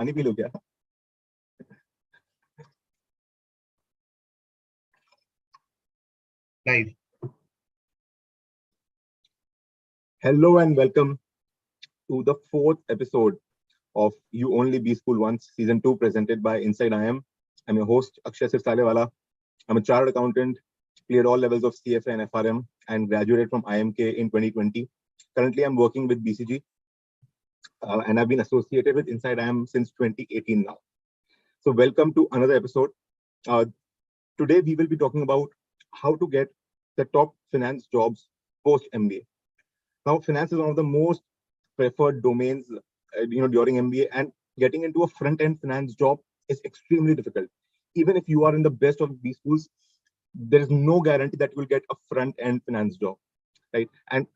पानी P low क्या? Live. Hello and welcome to the 4th episode of You Only Be School Once, Season 2, presented by Inside IIM. I'm your host, Akshay Sirsalewala. I'm a chartered accountant, cleared all levels of CFA and FRM, and graduated from IMK in 2020. Currently, I'm working with BCG, and I've been associated with Inside IIM since 2018 now. So welcome to another episode. Today, we will be talking about how to get the top finance jobs post-MBA. Now, finance is one of the most preferred domains, during MBA, and getting into a front-end finance job is extremely difficult. Even if you are in the best of these schools, there is no guarantee that you will get a front-end finance job, right? And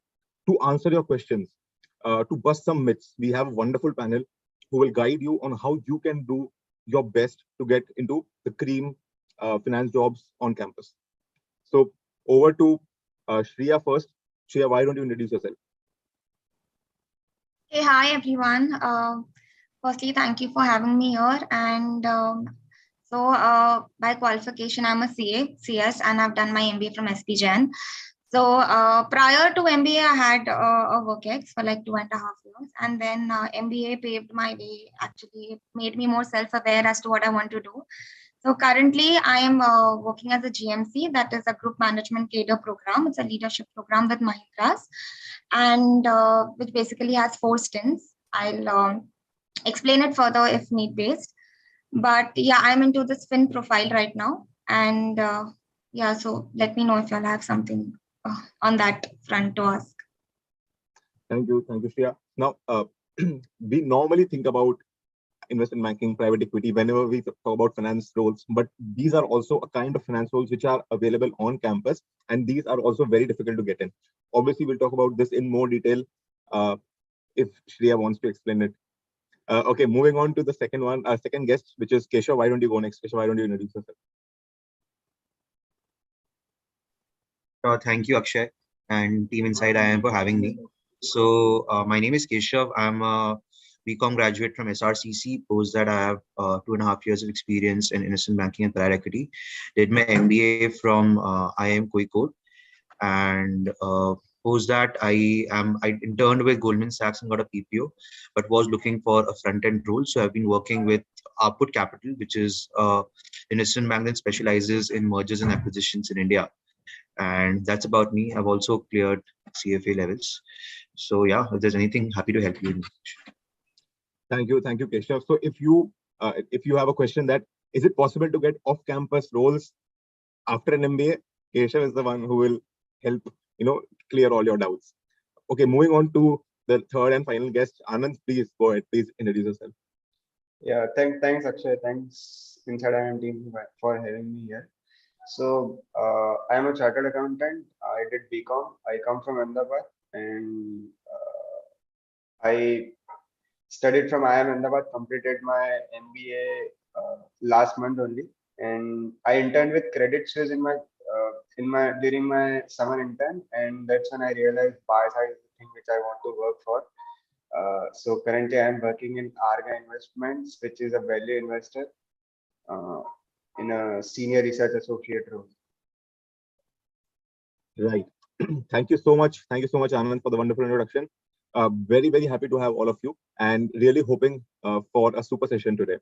to answer your questions, to bust some myths, we have a wonderful panel who will guide you on how you can do your best to get into the cream finance jobs on campus. So over to Shreya first. Shreya, why don't you introduce yourself? Hey, hi everyone. Firstly, thank you for having me here. And by qualification, I'm a CS, and I've done my MBA from SPGen. So prior to MBA, I had a WorkX for like 2.5 years, and then MBA paved my way. Actually, made me more self-aware as to what I want to do. So currently, I am working as a GMC, that is a group management cadre program. It's a leadership program with Mahindras, and which basically has 4 stints. I'll explain it further if need based. But yeah, I'm into this fin profile right now, and so let me know if y'all have something on that front to ask. Thank you, Shreya. Now, we normally think about investment banking, private equity, whenever we talk about finance roles, but these are also a kind of finance roles which are available on campus, and these are also very difficult to get in. Obviously, we'll talk about this in more detail if Shreya wants to explain it. Okay, moving on to the second guest, which is Keshav. Why don't you go next? Keshav, why don't you introduce yourself? Thank you, Akshay, and team Inside IIM for having me. So my name is Keshav. I'm a BCom graduate from SRCC. Post that, I have 2.5 years of experience in investment banking and private equity. Did my MBA from IIM Kozhikode, and post that I interned with Goldman Sachs and got a PPO, but was looking for a front end role. So I've been working with Output Capital, which is an investment bank that specializes in mergers and acquisitions in India. And that's about me. I've also cleared CFA levels. So yeah, if there's anything, happy to help you. Thank you, Keshav. So if you have a question that is it possible to get off-campus roles after an MBA, Keshav is the one who will help clear all your doubts. Okay, moving on to the third and final guest, Anand. Please go ahead. Please introduce yourself. Yeah, thanks Akshay. Thanks Inside IIM team for having me here. So I am a chartered accountant. I did BCom. I come from Ahmedabad, and I studied from IIM Ahmedabad. Completed my MBA last month only, and I interned with Credit Suisse during my summer intern, and that's when I realized buy side is the thing which I want to work for. So currently I am working in Arga Investments, which is a value investor, in a senior research associate role. Right. Thank you so much, Anand, for the wonderful introduction. Very, very happy to have all of you, and really hoping for a super session today.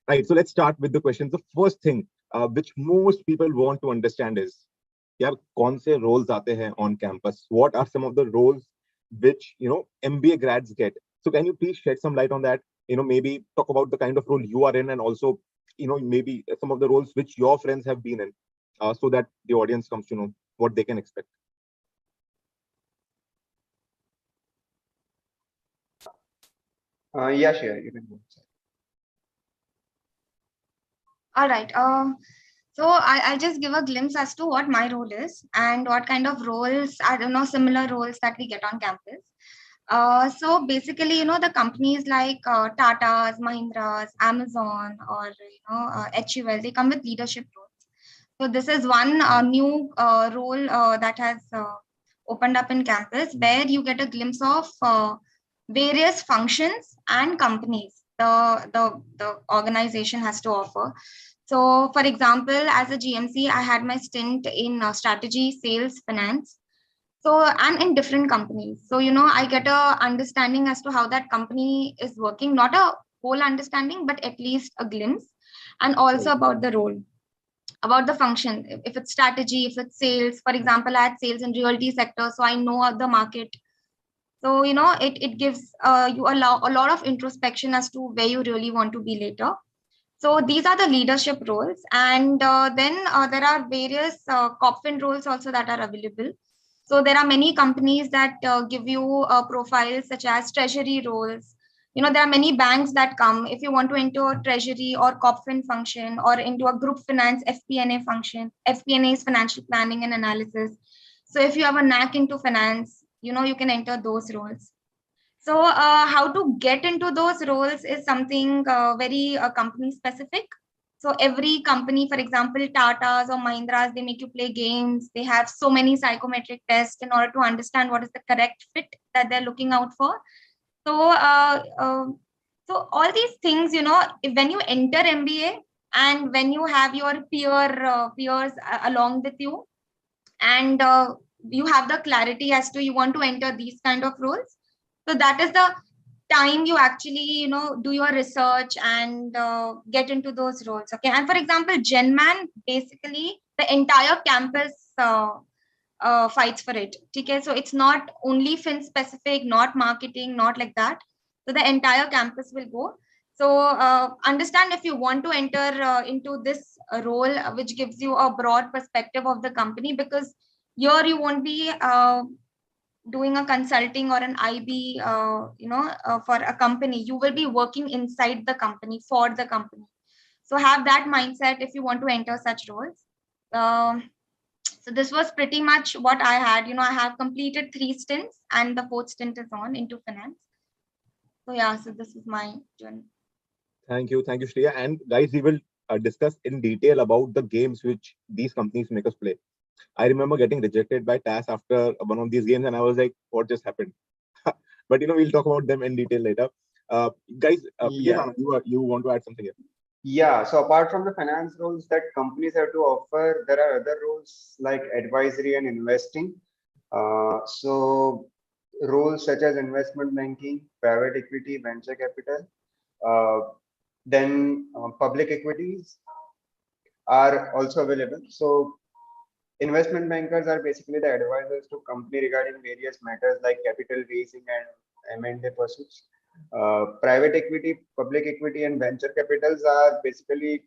Right. So let's start with the questions. The first thing which most people want to understand is, yaar, kaun se roles aate hain on campus? What are some of the roles which MBA grads get? So can you please shed some light on that? Maybe talk about the kind of role you are in, and also maybe some of the roles which your friends have been in, so that the audience comes to know what they can expect. Yeah, sure, you can go. All right. So I'll just give a glimpse as to what my role is and what kind of roles, similar roles that we get on campus. So basically, the companies like Tata's, Mahindras, Amazon, or HUL, they come with leadership roles. So this is one new role that has opened up in campus, where you get a glimpse of various functions and companies the organization has to offer. So, for example, as a GMC, I had my stint in strategy, sales, finance. So, and in different companies. So, I get a understanding as to how that company is working, not a whole understanding, but at least a glimpse, and also about the role, about the function. If it's strategy, if it's sales, for example, I had sales in realty sector, so I know the market. So, it gives you a lot of introspection as to where you really want to be later. So these are the leadership roles. And then there are various CopFin roles also that are available. So there are many companies that give you profiles such as treasury roles. There are many banks that come. If you want to enter a treasury or CopFin function, or into a group finance FP&A function, FP&A is financial planning and analysis. So if you have a knack into finance, you can enter those roles. So how to get into those roles is something very company specific. So every company, for example, Tatas or Mahindras, they make you play games. They have so many psychometric tests in order to understand what is the correct fit that they're looking out for. So, so all these things, when you enter MBA and when you have your peers along with you, and you have the clarity as to you want to enter these kind of roles, so that is the time you actually do your research and get into those roles. Okay, and for example, Genman, basically the entire campus fights for it. Okay, so it's not only fin specific, not marketing, not like that. So the entire campus will go. So understand if you want to enter into this role, which gives you a broad perspective of the company, because here you won't be doing a consulting or an IB, for a company. You will be working inside the company for the company. So have that mindset if you want to enter such roles. So this was pretty much what I had. I have completed 3 stints, and the 4th stint is on into finance. So yeah, so this is my journey. Thank you, Shreya. And guys, we will discuss in detail about the games which these companies make us play. I remember getting rejected by TAS after one of these games, and I was like, "What just happened?" But we'll talk about them in detail later. Guys, Yeah. you want to add something here? Yeah, so apart from the finance roles that companies have to offer, there are other roles like advisory and investing. So roles such as investment banking, private equity, venture capital, then public equities are also available. So investment bankers are basically the advisors to company regarding various matters like capital raising and M&A pursuits. Private equity, public equity, and venture capitals are basically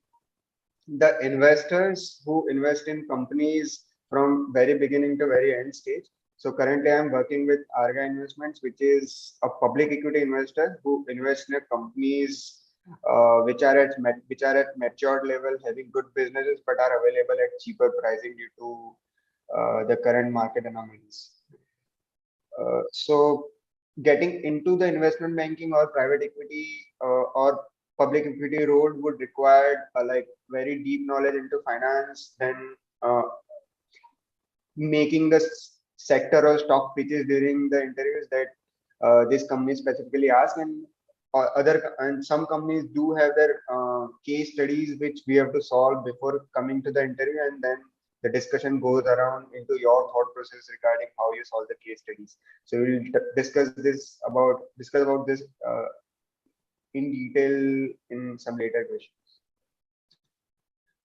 the investors who invest in companies from very beginning to very end stage. So currently I'm working with Arga Investments, which is a public equity investor who invests in companies which are at matured level, having good businesses, but are available at cheaper pricing due to the current market anomalies. So getting into the investment banking or private equity or public equity role would require like very deep knowledge into finance, then making the sector or stock pitches during the interviews that this company specifically ask, and some companies do have their case studies which we have to solve before coming to the interview, and then the discussion goes around into your thought process regarding how you solve the case studies. So we'll discuss about this in detail in some later questions.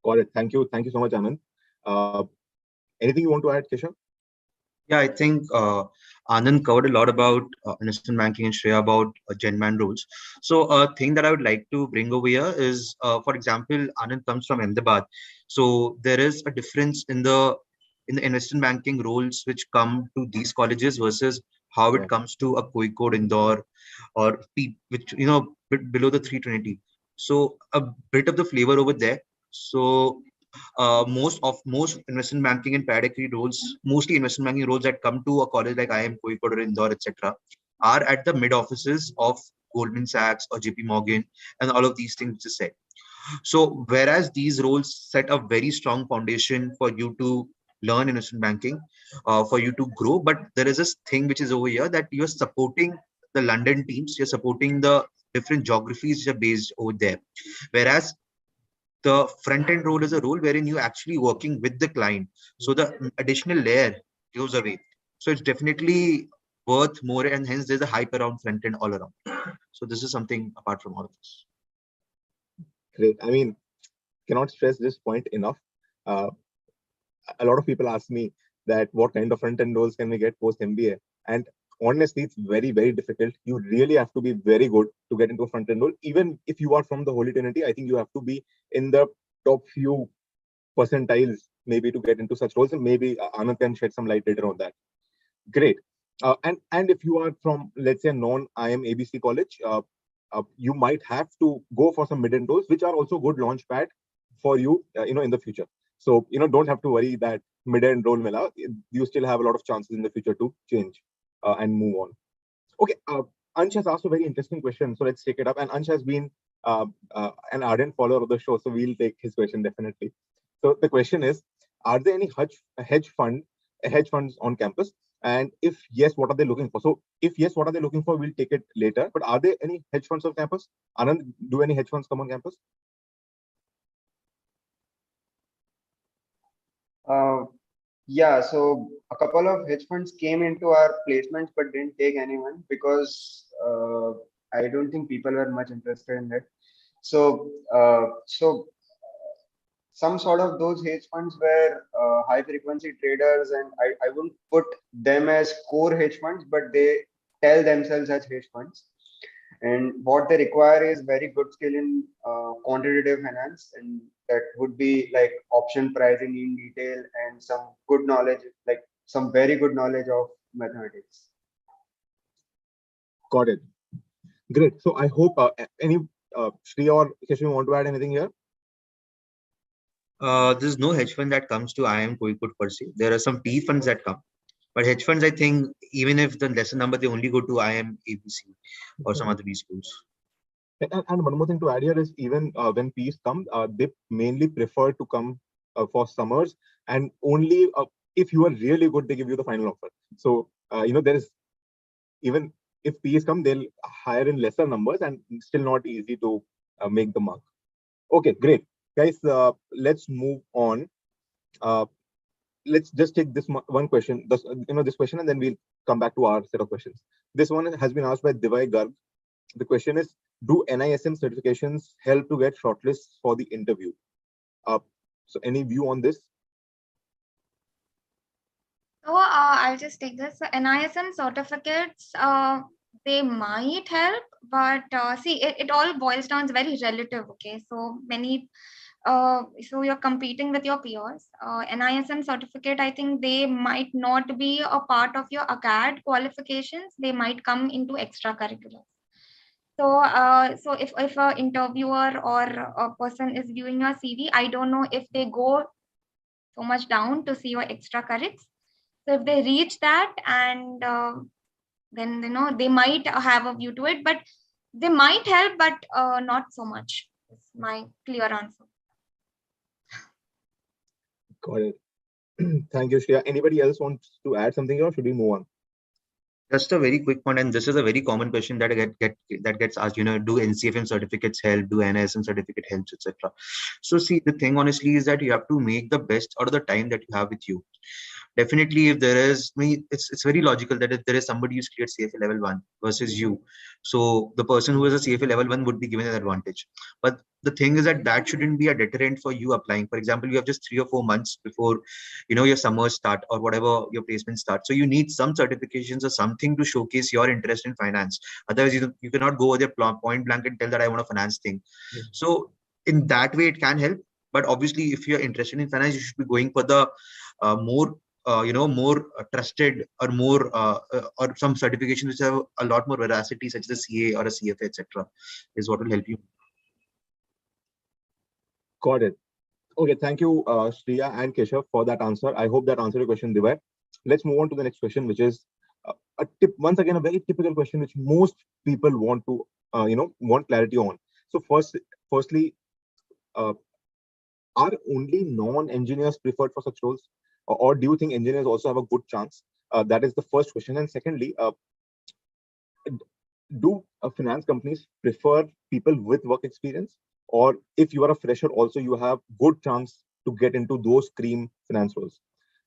Got it. Thank you so much, Anand. Anything you want to add, Keshav? Yeah, I think Anand covered a lot about investment banking and Shreya about Genman rules. So a thing that I would like to bring over here is, for example, Anand comes from Ahmedabad. So there is a difference in the investment banking roles which come to these colleges versus how it comes to a Kozhikode, Indore, or which below the 320. So a bit of the flavor over there. So most investment banking and private equity roles, mostly investment banking roles that come to a college like IIM Kozhikode or Indore, etc., are at the mid offices of Goldman Sachs or JP Morgan and all of these things to say. So whereas these roles set a very strong foundation for you to learn investment banking, for you to grow, but there is this thing which is over here that you're supporting the London teams, you're supporting the different geographies are based over there. Whereas the front end role is a role wherein you actually working with the client. So the additional layer goes away. So it's definitely worth more, and hence there's a hype around front end all around. So this is something apart from all of this. Great. I mean, cannot stress this point enough. Uh, a lot of people ask me that what kind of front end roles can we get post MBA, and honestly, it's very, very difficult. You really have to be very good to get into a front end role. Even if you are from the Holy Trinity, I think you have to be in the top few percentiles maybe to get into such roles, and maybe Anand can shed some light later on that. Great. And if you are from, let's say, non-IIM ABC college, you might have to go for some mid-end roles, which are also good launch pad for you, in the future. So, don't have to worry that mid-end role mila. You still have a lot of chances in the future to change and move on. Okay, Ansh has asked a very interesting question, so let's take it up. And Ansh has been an ardent follower of the show, so we'll take his question definitely. So the question is, are there any hedge funds on campus? And if yes, what are they looking for? So if yes, what are they looking for? We'll take it later. But are there any hedge funds on campus? Anand, do any hedge funds come on campus? Yeah, so a couple of hedge funds came into our placements but didn't take anyone because I don't think people were much interested in that. So, some sort of those hedge funds were high frequency traders, and I wouldn't put them as core hedge funds, but they tell themselves as hedge funds. And what they require is very good skill in quantitative finance, and that would be like option pricing in detail and some good knowledge, like some very good knowledge of mathematics. Got it. Great. So I hope any Shri or Keshav want to add anything here? There's no hedge fund that comes to IIM Kozhikode per se. There are some PE funds that come, but hedge funds, I think, even if the lesser number, they only go to IIM ABC or some other B schools. And one more thing to add here is, even when PEs come, they mainly prefer to come for summers, and only if you are really good, they give you the final offer. So there is, even if PEs come, they'll hire in lesser numbers, and still not easy to make the mark. Okay, great. Guys, let's move on. Let's just take this one question, this question, and then we'll come back to our set of questions. This one has been asked by Divay Garg. The question is, do NISM certifications help to get shortlists for the interview? So any view on this? So I'll just take this. So NISM certificates, they might help, but see, it all boils down, it's very relative. Okay, so so you're competing with your peers. NISM certificate, I think they might not be a part of your ACAD qualifications. They might come into extracurriculars. So if an interviewer or a person is viewing your CV, I don't know if they go so much down to see your extracurriculars. So if they reach that, and then they might have a view to it, but they might help, but not so much. It's my clear answer. Got it. Thank you, Shreya. Anybody else wants to add something, or should we move on? Just a very quick one, and this is a very common question that gets asked. Do NCFM certificates help? Do NISM certificate helps, etc. So see, the thing honestly is that you have to make the best out of the time that you have with you. Definitely, if there is, it's very logical that if there is somebody who's cleared CFA level 1 versus you, so the person who is a CFA level 1 would be given an advantage. But the thing is that shouldn't be a deterrent for you applying. For example, you have just 3 or 4 months before your summers start or whatever your placement starts. So you need some certifications or something to showcase your interest in finance. Otherwise, you cannot go over there point blank and tell that I want a finance thing. So in that way, it can help. But obviously, if you're interested in finance, you should be going for the more trusted or more or some certifications which have a lot more veracity, such as a CA or a CFA, etc., is what will help you. Got it. Okay, thank you, Shreya and Keshav, for that answer. I hope that answered your question, Divay. Let's move on to the next question, which is once again a very typical question which most people want to want clarity on. So firstly, are only non-engineers preferred for such roles? Or do you think engineers also have a good chance? That is the first question. And secondly, do finance companies prefer people with work experience, or if you are a fresher also you have good chance to get into those cream finance roles?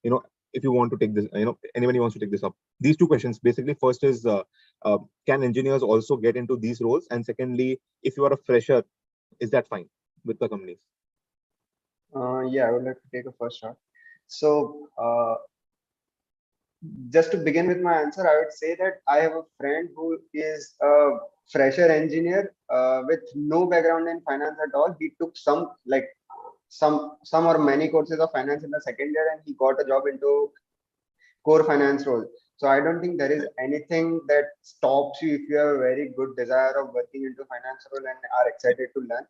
You know, if you want to take this, anybody wants to take this up. These two questions basically. First is, can engineers also get into these roles? And secondly, if you are a fresher, is that fine with the companies? Yeah, I would like to take a first shot. So, just to begin with my answer, I would say that I have a friend who is a fresher engineer with no background in finance at all. He took some or many courses of finance in the second year, and he got a job into core finance role. So I don't think there is anything that stops you if you have a very good desire of working into finance role and are excited to learn.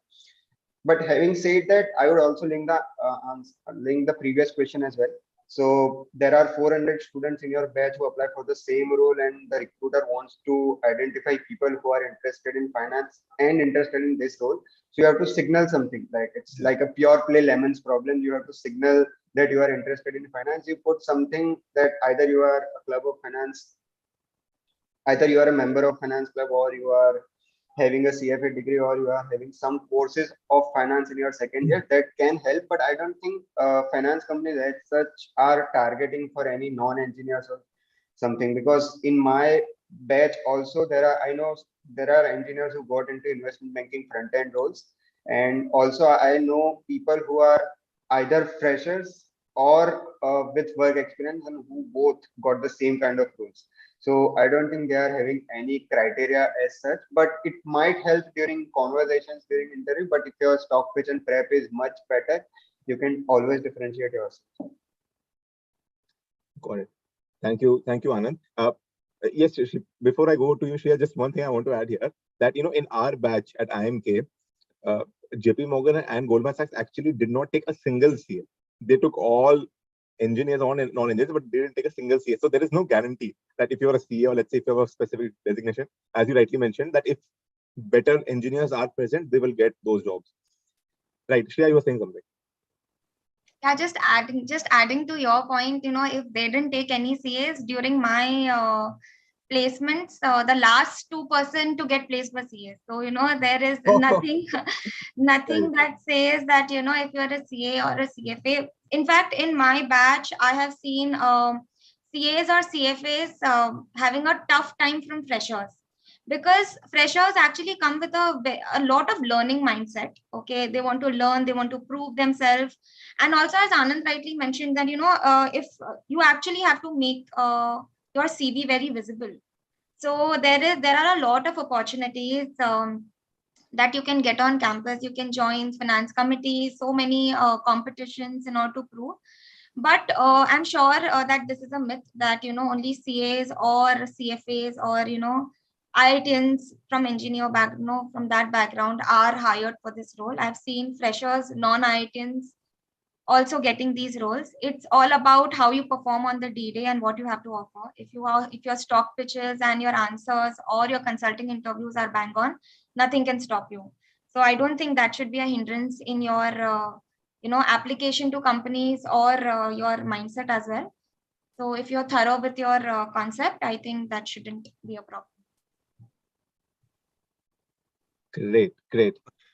But having said that, I would also link the previous question as well. So there are 400 students in your batch who apply for the same role, and the recruiter wants to identify people who are interested in finance and interested in this role. So you have to signal something, like it's like a pure play lemons problem. You have to signal that you are interested in finance. You put something that either you are a club of finance, either you are a member of finance club, or you are having a CFA degree, or you are having some courses of finance in your second year. That can help, but I don't think finance companies as such are targeting for any non-engineers or something, because in my batch also I know there are engineers who got into investment banking front end roles, and also I know people who are either freshers or with work experience, and who both got the same kind of roles. So I don't think they are having any criteria as such, but it might help during conversations, during interview. But if your stock pitch and prep is much better, you can always differentiate yourself. Got it. Thank you, Anand. Yes, before I go to you, Shreya, just one thing I want to add here, that in our batch at IMK, JP Morgan and Goldman Sachs actually did not take a single CA. They took all engineers on and non-engineers, but they didn't take a single CA. So there is no guarantee that if you're a CA, or let's say if you have a specific designation, as you rightly mentioned, that if better engineers are present, they will get those jobs. Right, Shreya, you were saying something. Yeah, just adding to your point, if they didn't take any CAs during my placements, the last 2% to get placed were CAs. So, there is nothing Right. that says that, if you're a CA or a CFA. In fact, in my batch, I have seen CAs or CFAs having a tough time from freshers, because freshers actually come with a lot of learning mindset. Okay, they want to learn, they want to prove themselves. And also, as Anand rightly mentioned, that if you actually have to make your CV very visible. So there are a lot of opportunities that you can get on campus. You can join finance committees, so many competitions in order to prove. But I'm sure that this is a myth, that only CAs or CFAs or IITians from engineer from that background are hired for this role. I've seen freshers, non-IITians also getting these roles. It's all about how you perform on the D-Day and what you have to offer. If your stock pitches and your answers or your consulting interviews are bang on, nothing can stop you. So I don't think that should be a hindrance in your application to companies or your mindset as well. So if you're thorough with your concept, I think that shouldn't be a problem. Great.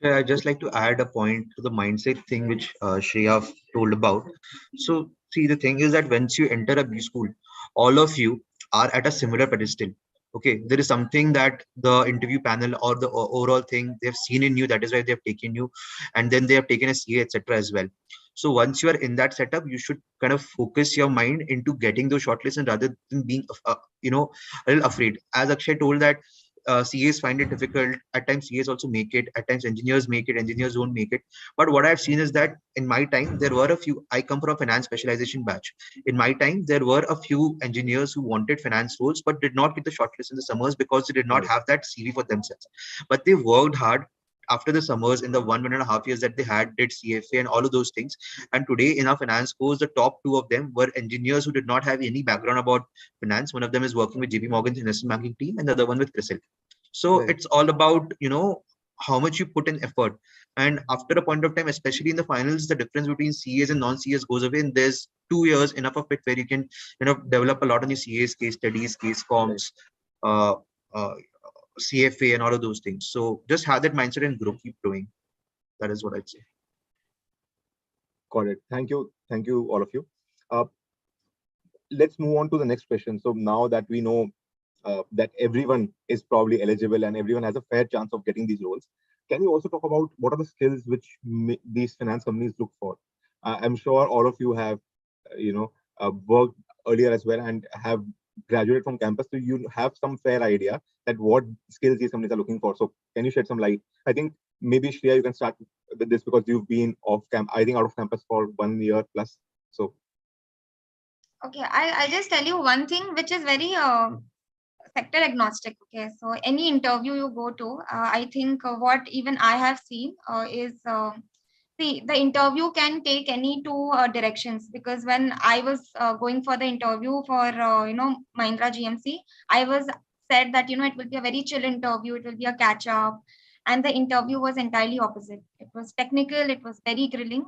Yeah, I'd just like to add a point to the mindset thing which Shreya told about. So, see, the thing is that once you enter a B school, all of you are at a similar pedestal. Okay, there is something that the interview panel or the overall thing they've seen in you. That is why they've taken you, and then they have taken a CA, etc. as well. So once you are in that setup, you should kind of focus your mind into getting those shortlists, and rather than being, a little afraid. As Akshay told that CAs find it difficult. At times, CAs also make it. At times, engineers make it. Engineers don't make it. But what I've seen is that in my time, there were a few. I come from a finance specialization batch. In my time, there were a few engineers who wanted finance roles but did not get the shortlist in the summers because they did not have that CV for themselves. But they worked hard after the summers in the 1.5 years that they had, did CFA and all of those things. And today in our finance course, the top two of them were engineers who did not have any background about finance. One of them is working with JP Morgan's investment banking team, and the other one with CRISIL. So Right. it's all about, how much you put in effort. And after a point of time, especially in the finals, the difference between CAs and non-CAs goes away. And there's 2 years enough of it where you can, develop a lot on your CAs, case studies, case comps, uh, uh, CFA and all of those things. So just have that mindset and grow, keep growing. That is what I'd say. Got it. Thank you, all of you. Let's move on to the next question. So now that we know that everyone is probably eligible and everyone has a fair chance of getting these roles, can you also talk about what are the skills which these finance companies look for? I'm sure all of you have, worked earlier as well and have graduated from campus, so you have some fair idea that what skills these companies are looking for. So can you shed some light? I think maybe Shreya, you can start with this because you've been out of campus for 1 year plus. So Okay, I just tell you one thing which is very sector agnostic. Okay, so any interview you go to, I think what even I have seen is see, the interview can take any two directions, because when I was going for the interview for Mahindra GMC, I was said that it will be a very chill interview, it will be a catch up, and the interview was entirely opposite. It was technical, it was very grilling.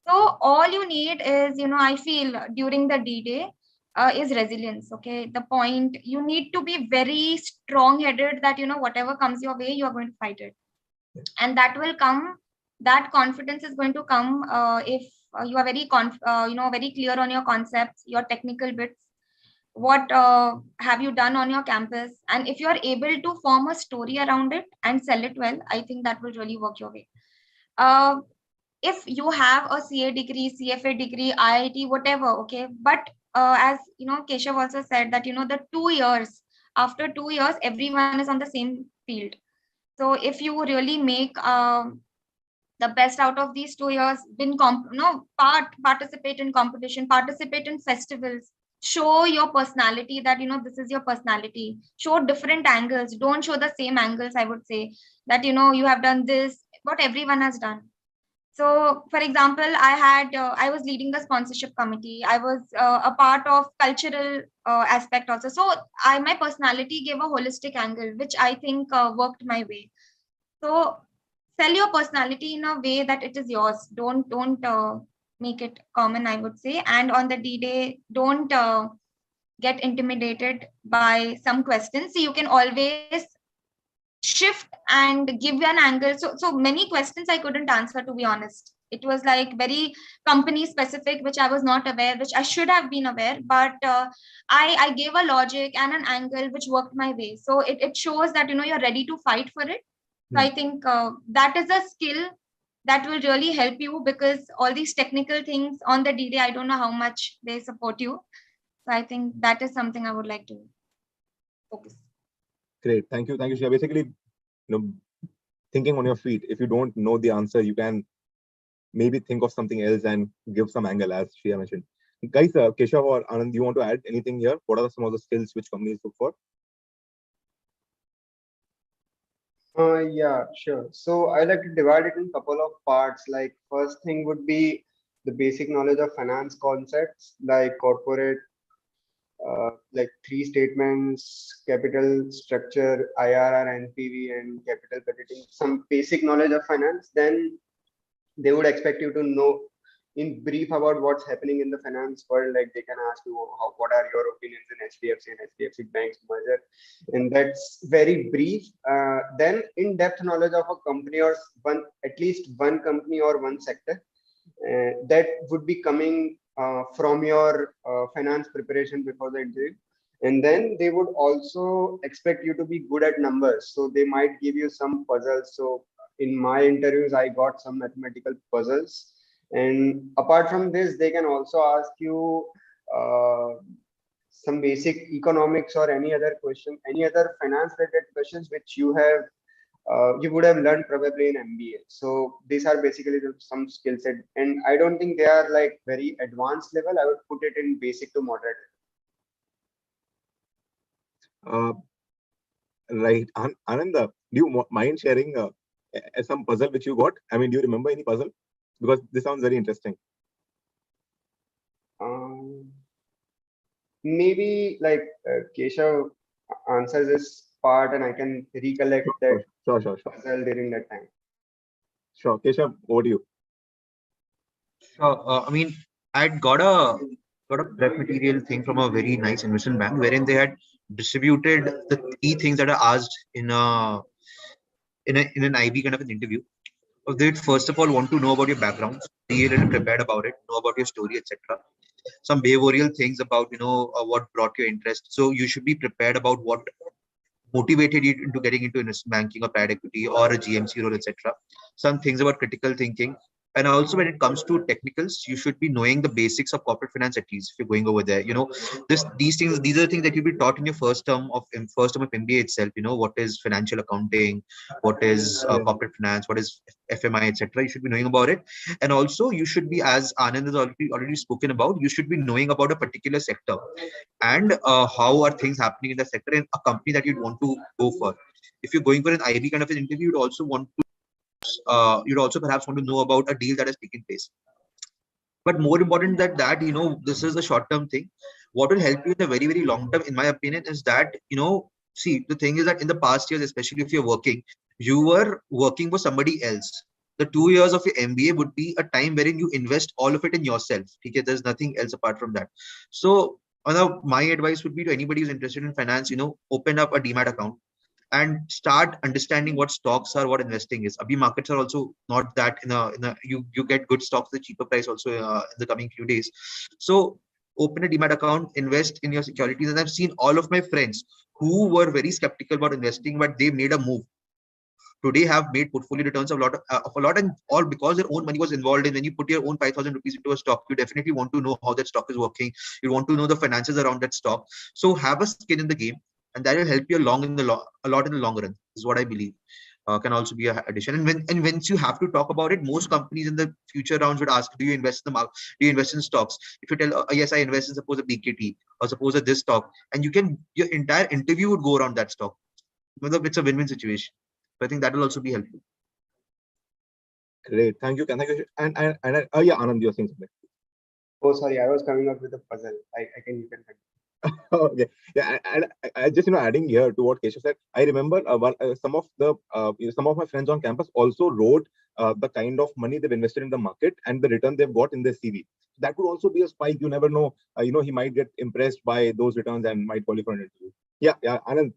So all you need is, I feel during the D-Day is resilience. Okay. The point, you need to be very strong headed that, whatever comes your way, you are going to fight it. And that will come, that confidence is going to come if you are very, very clear on your concepts, your technical bits, what have you done on your campus. And if you are able to form a story around it and sell it well, I think that will really work your way. Uh, if you have a CA degree, CFA degree, IIT, whatever, okay. But as Keshav also said that the 2 years, after 2 years, everyone is on the same field. So if you really make the best out of these 2 years, participate in competition, participate in festivals, show your personality that this is your personality. Show different angles. Don't show the same angles. I would say that you have done this, what everyone has done. So, for example, I was leading the sponsorship committee. I was a part of cultural aspect also. So, my personality gave a holistic angle, which I think worked my way. So, sell your personality in a way that it is yours. Don't make it common, I would say. And on the D-Day, don't get intimidated by some questions. So, you can always shift and give you an angle. So many questions I couldn't answer, to be honest. It was like very company specific, which I was not aware, which I should have been aware, but I gave a logic and an angle which worked my way. So it shows that you're ready to fight for it. So I think that is a skill that will really help you, because all these technical things on the D-Day, I don't know how much they support you. So I think that is something I would like to focus. great. Thank you, Shreya. Basically, thinking on your feet. If you don't know the answer, you can maybe think of something else and give some angle, as Shreya mentioned. Guys, Keshav or Anand, you want to add anything here? What are some of the skills which companies look for? Yeah, sure. So I like to divide it in a couple of parts. Like first thing would be the basic knowledge of finance concepts like corporate, like three statements, capital structure, IRR, NPV, and capital budgeting. Some basic knowledge of finance. Then they would expect you to know in brief about what's happening in the finance world. Like they can ask you, what are your opinions in HDFC and HDFC Bank's merger, and that's very brief. Then in-depth knowledge of a company or at least one company or one sector. That would be coming from your finance preparation before the interview. And then they would also expect you to be good at numbers. So they might give you some puzzles. So in my interviews, I got some mathematical puzzles. And apart from this, they can also ask you some basic economics or any other question, any other finance related questions which you would have learned probably in MBA. So these are basically some skill set, and I don't think they are like very advanced level. I would put it in basic to moderate. Right, Anand, do you mind sharing some puzzle which you got? I mean, do you remember any puzzle? Because this sounds very interesting. Maybe like Keshav answers this part, and I can recollect that Sure. puzzle during that time. Sure, Keshav, over to you. Sure. I mean, I'd got a prep material thing from a very nice investment bank wherein they had distributed the key things that are asked in an IB kind of an interview. They'd first of all want to know about your background, be a little prepared about it, know about your story, etc. Some behavioral things about what brought your interest. So you should be prepared about what motivated you into getting into investment banking or private equity or a GMC role, etc. Some things about critical thinking. And also when it comes to technicals, you should be knowing the basics of corporate finance at least if you're going over there. These are the things that you'll be taught in your first term of MBA itself. What is financial accounting, what is corporate finance, what is FMI, etc. You should be knowing about it. And also you should be, as Anand has already spoken about, you should be knowing about a particular sector and how are things happening in the sector in a company that you'd want to go for. If you're going for an IB kind of an interview, you'd also perhaps want to know about a deal that has taken place. But more important than that, this is a short-term thing. What will help you in the very, very long term, in my opinion, is that, see, the thing is that in the past years, especially if you're working, you were working for somebody else. The 2 years of your MBA would be a time wherein you invest all of it in yourself. Okay, there's nothing else apart from that. So, my advice would be to anybody who's interested in finance, open up a demat account and start understanding what stocks are, what investing is. Abhi markets are also not that you get good stocks at a cheaper price also in the coming few days. So open a demat account, invest in your securities. And I've seen all of my friends who were very skeptical about investing, but they made a move. Today have made portfolio returns of a lot, and all because their own money was involved in. When you put your own 5,000 rupees into a stock, you definitely want to know how that stock is working. You want to know the finances around that stock. So have a skin in the game, and that will help you a lot in the long run. Is what I believe. Can also be a addition. And once you have to talk about it, most companies in the future rounds would ask, do you invest in the market? Do you invest in stocks? If you tell, yes, I invest in suppose a BKT or suppose a this stock, and your entire interview would go around that stock. It's a win-win situation. So I think that will also be helpful. Great, thank you. Yeah, Anand, you're saying something. Oh, sorry, I was coming up with a puzzle. You can continue. Okay, yeah, and I just adding here to what Keshav said. I remember some of my friends on campus also wrote the kind of money they've invested in the market and the return they've got in their CV. That could also be a spike. You never know. He might get impressed by those returns and might qualify for an interview. Yeah, Anand,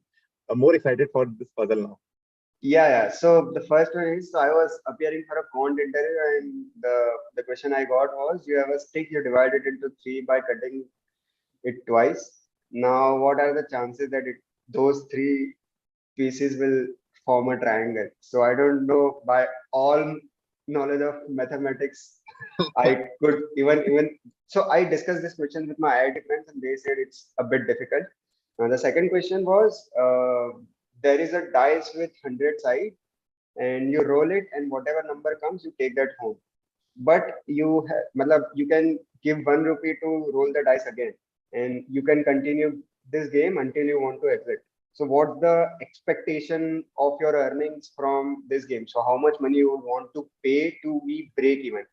I'm more excited for this puzzle now. Yeah. So the first one is, I was appearing for a quant interview, and the question I got was, you have a stick, you divide it into 3 by cutting it twice. Now, what are the chances that those 3 pieces will form a triangle? So I don't know, by all knowledge of mathematics, I could even so I discussed this question with my IIT friends, and they said it's a bit difficult. Now the second question was, there is a dice with 100 sides, and you roll it, and whatever number comes, you take that home. But you can give 1 rupee to roll the dice again, and you can continue this game until you want to exit. So what's the expectation of your earnings from this game? So how much money you would want to pay to be break even?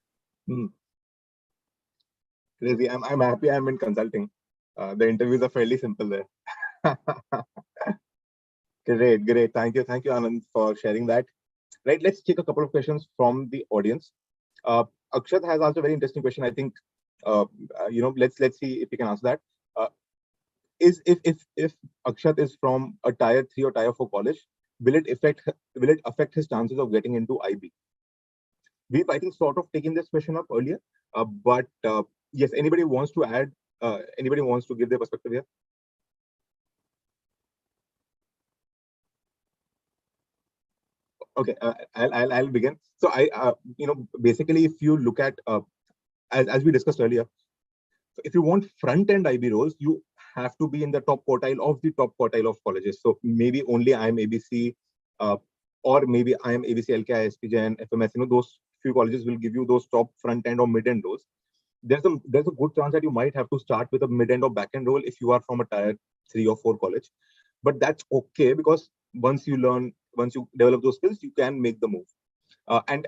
Crazy. I'm happy I'm in consulting. The interviews are fairly simple there. Great. Thank you, Anand, for sharing that. Right, let's take a couple of questions from the audience. Akshat has asked a very interesting question. I think let's see if we can answer that. If Akshat is from a tier 3 or tier 4 college, will it affect his chances of getting into IB? We've, I think, sort of taken this question up earlier, but yes, anybody wants to add? Anybody wants to give their perspective here? Okay, I'll begin. So basically, if you look at as we discussed earlier, if you want front-end IB roles, you have to be in the top quartile of colleges. So maybe only IIM ABC, or maybe IIM ABC, LKI, SPJN, FMS. Those few colleges will give you those top front-end or mid-end roles. There's a good chance that you might have to start with a mid-end or back-end role if you are from a tier 3 or 4 college. But that's okay, because once you develop those skills, you can make the move. And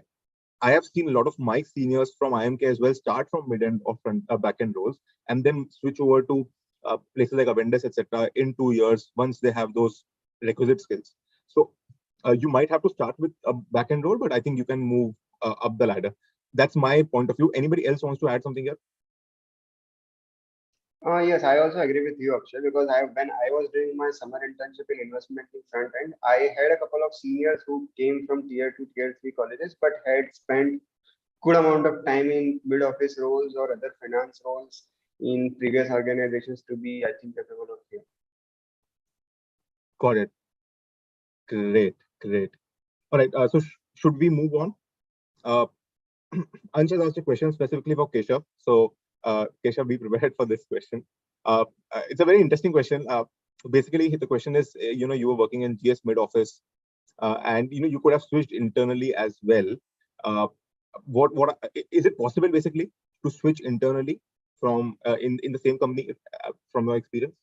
I have seen a lot of my seniors from IMK as well start from mid-end or back-end roles and then switch over to places like Avendas, etc. in 2 years once they have those requisite skills. So you might have to start with a back-end role, but I think you can move up the ladder. That's my point of view. Anybody else wants to add something here? Yes, I also agree with you, Akshay, because when I was doing my summer internship in investment banking front end, I had a couple of seniors who came from tier 2, tier 3 colleges, but had spent good amount of time in mid office roles or other finance roles in previous organizations to be, I think, capable of here. Got it. Great, great. All right. So should we move on? Uh, Anshul asked a question specifically for Keshav. So, Keshav, be prepared for this question. It's a very interesting question. Basically, the question is, you were working in GS mid office, and you could have switched internally as well. Uh, what is it possible basically to switch internally from in the same company from your experience?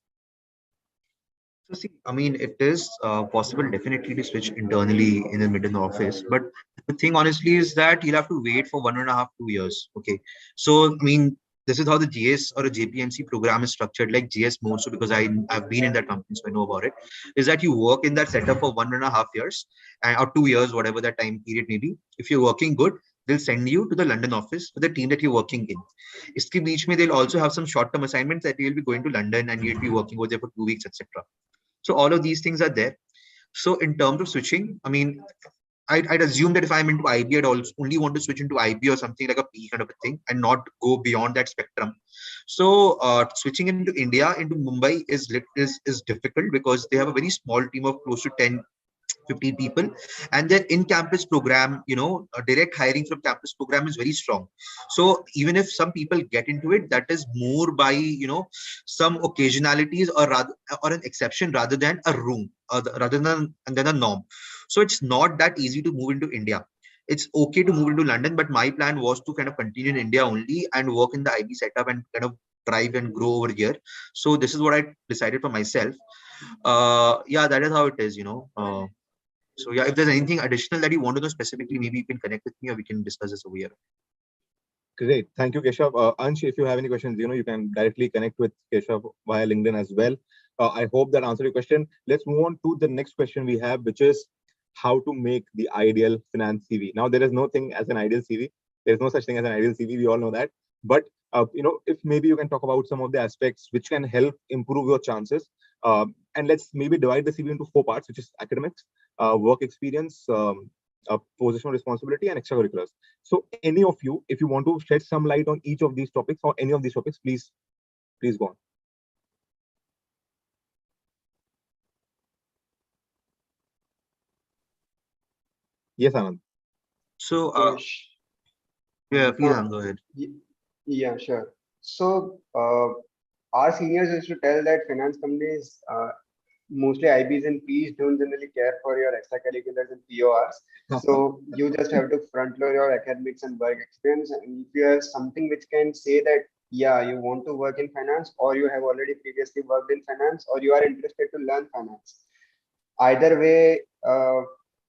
So see, I mean, it is possible definitely to switch internally in the middle office, but the thing honestly is that you'll have to wait for 1.5, 2 years. Okay, so I mean, this is how the GS or a JPMC program is structured, like GS more so because I've been in that company, so I know about it. Is that you work in that setup for 1.5 years or 2 years, whatever that time period may be. If you're working good, they'll send you to the London office for the team that you're working in. इसके बीच में they'll also have some short-term assignments that you'll be going to London and you'll be working over there for 2 weeks, etc. So all of these things are there. So in terms of switching, I mean, I'd assume that if I'm into IB, I'd also only want to switch into IB or something like a P kind of a thing and not go beyond that spectrum. So switching into India, into Mumbai is difficult because they have a very small team of close to 10, 15 people, and their in-campus program, direct hiring from campus program is very strong. So even if some people get into it, that is more by some occasionalities or rather or an exception rather than a room rather than a norm. So it's not that easy to move into India. It's okay to move into London, but my plan was to kind of continue in India only and work in the IB setup and kind of thrive and grow over here. So this is what I decided for myself. Yeah, that is how it is. So yeah, if there's anything additional that you want to know specifically, maybe you can connect with me or we can discuss this over here. Great. Thank you, Keshav. Ansh, if you have any questions, you can directly connect with Keshav via LinkedIn as well. I hope that answered your question. Let's move on to the next question we have, which is how to make the ideal finance CV. Now, there is no thing as an ideal CV. There's no such thing as an ideal CV. We all know that. But, if maybe you can talk about some of the aspects which can help improve your chances. And let's maybe divide the CV into 4 parts, which is academics, work experience, positional responsibility, and extracurriculars. So any of you, if you want to shed some light on each of these topics or any of these topics, please go on. Yes, Anand. So Yes. please go ahead. Yeah, sure. So our seniors used to tell that finance companies, mostly IBs and Ps, don't generally care for your extracurriculars and PORs. So you just have to front load your academics and work experience. And if you have something which can say that, yeah, you want to work in finance, or you have already previously worked in finance, or you are interested to learn finance, either way,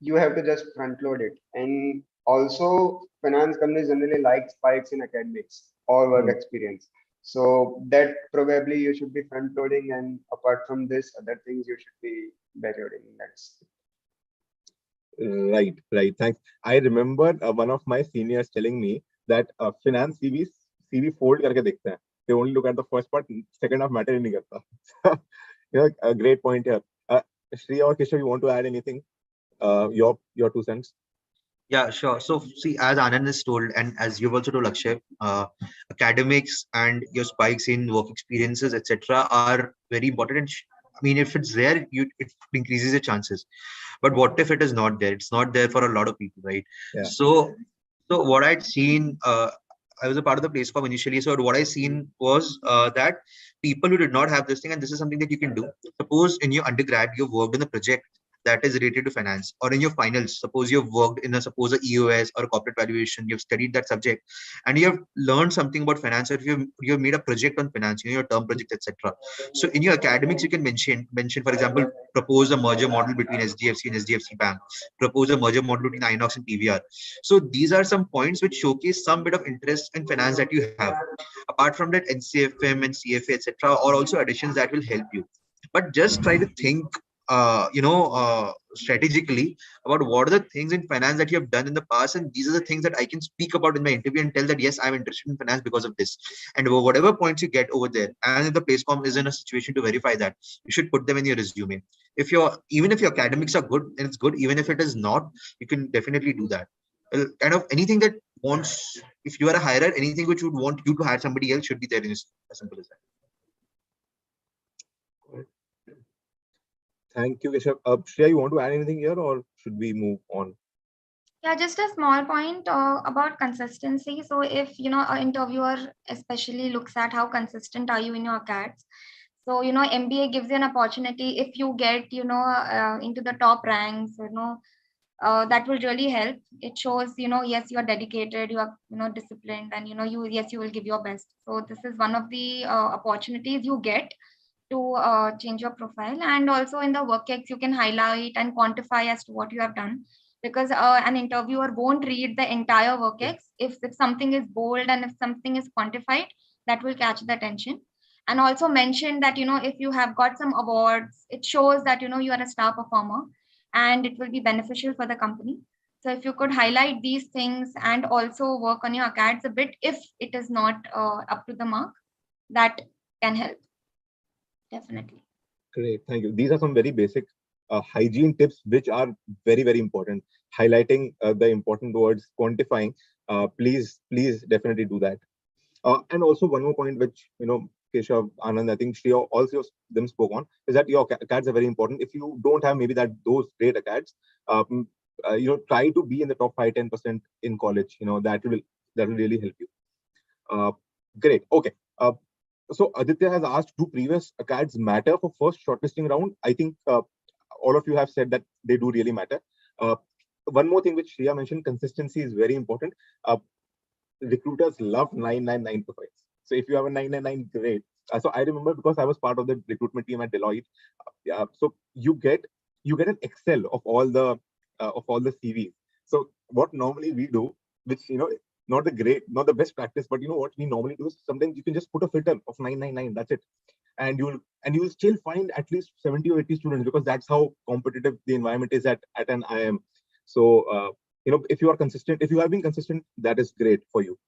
you have to just front load it. And also, finance companies generally like spikes in academics or work experience. So that probably you should be front loading, and apart from this, other things you should be back loading. That's Right. Thanks. I remember one of my seniors telling me that finance CV fold करके देखते हैं. They only look at the first part, second half matter ही नहीं करता. A great point here. Shri or Keshav, you want to add anything? Your 2 cents. Yeah, sure. So see, as Anand is told, and as you've also told Akshay, academics and your spikes in work experiences, etc., are very important. And I mean, if it's there, it increases your chances. But what if it is not there? It's not there for a lot of people, right? Yeah. So what I'd seen, I was a part of the place com initially. So what I seen was that people who did not have this thing, and this is something that you can do. Suppose in your undergrad, you worked on a project that is related to finance, or in your finals, suppose you've worked in a EOS or a corporate valuation, you've studied that subject and you have learned something about finance, or you've made a project on finance, your term project, etc. So in your academics, you can mention, for example, propose a merger model between SDFC and SDFC Bank, propose a merger model between INOX and PVR. So these are some points which showcase some bit of interest in finance that you have. Apart from that, NCFM and CFA, etc., are also additions that will help you. But just try to think strategically about what are the things in finance that you have done in the past, and these are the things that I can speak about in my interview and tell that yes, I'm interested in finance because of this. And whatever points you get over there, and if the placecom is in a situation to verify that, you should put them in your resume. Even if your academics are good, and it's good, even if it is not, you can definitely do that. Kind of anything that wants, if you are a hirer, anything which would want you to hire somebody else should be there in as simple as that. Thank you, Keshav. Shreya, you want to add anything here, or should we move on? Yeah, just a small point about consistency. So if, an interviewer especially looks at how consistent are you in your CATs. So, MBA gives you an opportunity if you get, into the top ranks, that will really help. It shows, yes, you are dedicated, you are, disciplined, and, you will give your best. So this is one of the opportunities you get to change your profile. And also in the work ex, you can highlight and quantify as to what you have done, because an interviewer won't read the entire work ex. If something is bold and if something is quantified, that will catch the attention. And also mention that, if you have got some awards, it shows that, you are a star performer, and it will be beneficial for the company. So if you could highlight these things and also work on your acads a bit, if it is not up to the mark, that can help. Definitely. Great, thank you. These are some very basic hygiene tips, which are very, very important. Highlighting the important words, quantifying. Please definitely do that. And also one more point, which Keshav, Anand, I think Shreya also them spoke on, is that your acads are very important. If you don't have maybe those great acads, try to be in the top 5-10% in college. That will really help you. Great. Okay. So Aditya has asked, do previous acads matter for first shortlisting round? I think all of you have said that they do really matter. One more thing which Shreya mentioned, consistency is very important. Recruiters love 999 profiles. So if you have a 999, great. So I remember, because I was part of the recruitment team at Deloitte. So you get an Excel of all the CVs. So what normally we do, which not the best practice, but what we normally do is sometimes you can just put a filter of 999. That's it, and you'll still find at least 70 or 80 students, because that's how competitive the environment is at an IIM. So if you are consistent, if you have been consistent, that is great for you.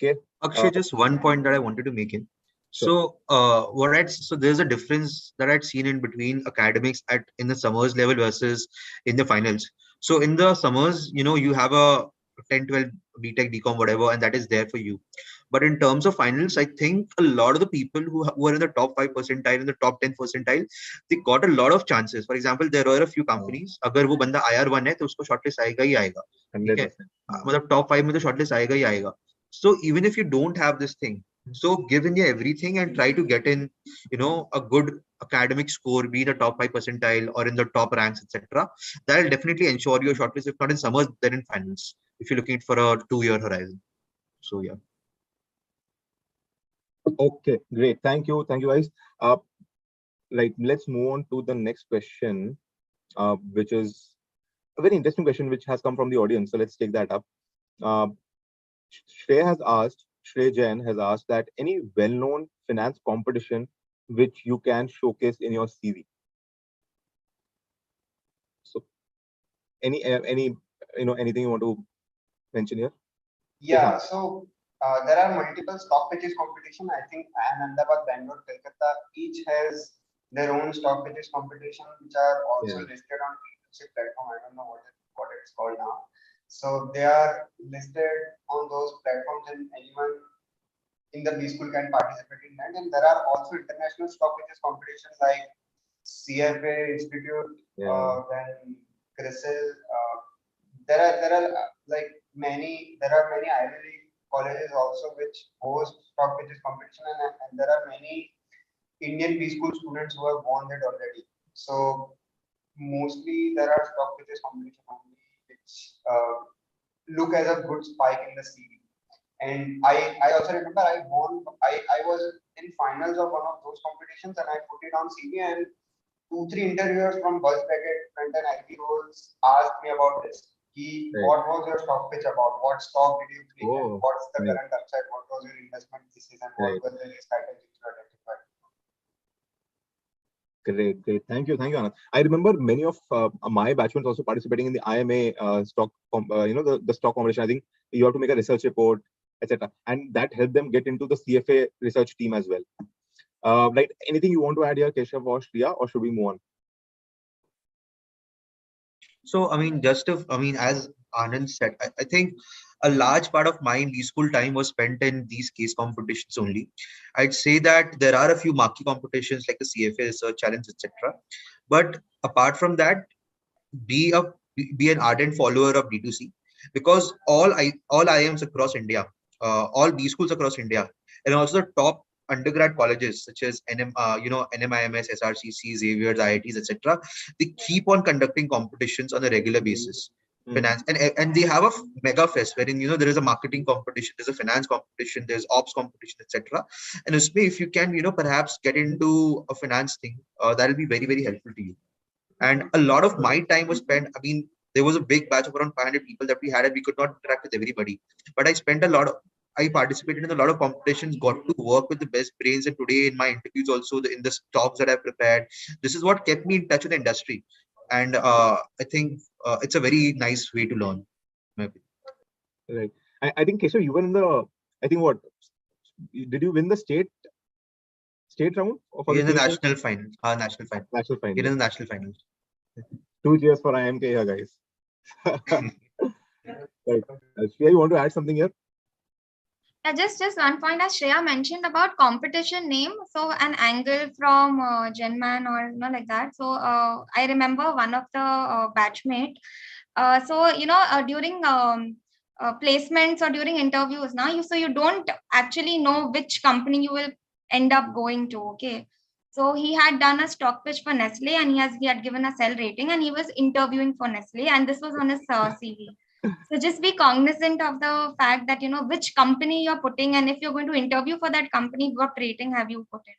Okay. Akshay, just one point that I wanted to make in. Sure. So there's a difference that I'd seen in between academics in the summers level versus in the finals. So in the summers, you have a 10, 12 BTech, BCom, whatever, and that is there for you. But in terms of finals, I think a lot of the people who are in the top 5 percentile, in the top 10 percentile, they got a lot of chances. For example, there were a few companies, अगर वो बंदा IR1 है, तो उसको shortlist आएगा ही आएगा. 100%. मतलब top 5 में तो shortlist आएगा ही आएगा. So even if you don't have this thing, so give India everything and try to get in, a good academic score, be in the top 5 percentile or in the top ranks, etc. That will definitely ensure your shortlist. If not in summers, then in finals, if you're looking for a 2-year horizon. So yeah. Okay, great. Thank you, guys. Right, let's move on to the next question, which is a very interesting question, which has come from the audience. So let's take that up. Shrey Jain has asked that any well-known finance competition which you can showcase in your CV. So, anything you want to mention here? Yeah. So there are multiple stock pitches competition. I think Ahmedabad, Bangalore, Kolkata each has their own stock pitches competition, which are also listed on internship platform. I don't know what it's called now. So they are listed on those platforms, and anyone in the B school can participate in that. And there are also international stock pitches competitions like CFA Institute, then CRISIL. There are many Ivy League colleges also which host stock pitches competition, and there are many Indian B school students who have won that already. So mostly there are stock pitches competition only which look as a good spike in the CV. And I also remember I was in finals of one of those competitions, and I put it on CV, and 2-3 interviewers from Buzz Bracket, front and IT roles asked me about this. What was your stock pitch about? What stock did you pick? And what's the current upside? What was your investment thesis? And what were the risk items which you identified? Great. Thank you, Anand. I remember many of my batchmates also participating in the IMA the stock competition. I think you have to make a research report, etc., and that helped them get into the CFA research team as well. Right? Anything you want to add here, Keshav or Shriya, or should we move on? So, as Anand said, I think a large part of my school time was spent in these case competitions only. I'd say that there are a few marquee competitions like the CFA Research Challenge, etc. But apart from that, be a be an ardent follower of D2C, because all IIMs across India, all B schools across India, and also the top undergrad colleges such as NMIMS, SRCC, Xavier's, IITs, etc. They keep on conducting competitions on a regular basis. Finance and they have a mega fest wherein there is a marketing competition, there's a finance competition, there's ops competition, etc. And if you can perhaps get into a finance thing, that will be very, very helpful to you. And a lot of my time was spent. I mean, there was a big batch of around 500 people that we had, and we could not interact with everybody. But I participated in a lot of competitions, got to work with the best brains. And today in my interviews also, in the talks that I prepared, this is what kept me in touch with the industry. And I think it's a very nice way to learn. Maybe. Right. I think, Keshav, you were in the, I think what, did you win the state round? In the national final. National final. In the national final. 2 cheers for IMK here, guys. Right. Shreya, you want to add something here? Just one point, as Shreya mentioned about competition name. So an angle from Genman or like that. So I remember one of the batchmate. During placements or during interviews, so you don't actually know which company you will end up going to. Okay. So he had done a stock pitch for Nestle, and he had given a sell rating, and he was interviewing for Nestle, and this was on his CV. So just be cognizant of the fact that which company you're putting, and if you're going to interview for that company, what rating have you put in.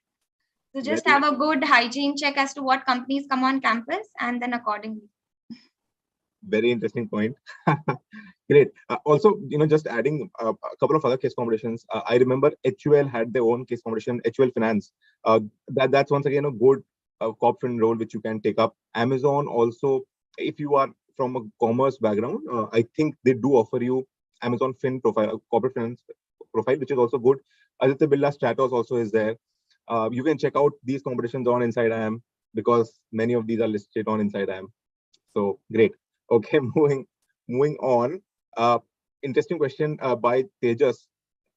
So just have a good hygiene check as to what companies come on campus, and then accordingly. Very interesting point. Great. Also, just adding a couple of other case competitions. I remember HUL had their own case competition, HUL Finance. That's once again a good corp fin role which you can take up. Amazon also, if you are from a commerce background, I think they do offer you Amazon Fin profile, corporate finance profile, which is also good. Aditya Birla Stratos also is there. You can check out these competitions on Inside IIM because many of these are listed on Inside IIM. So great. Okay, moving on. Interesting question by Tejas.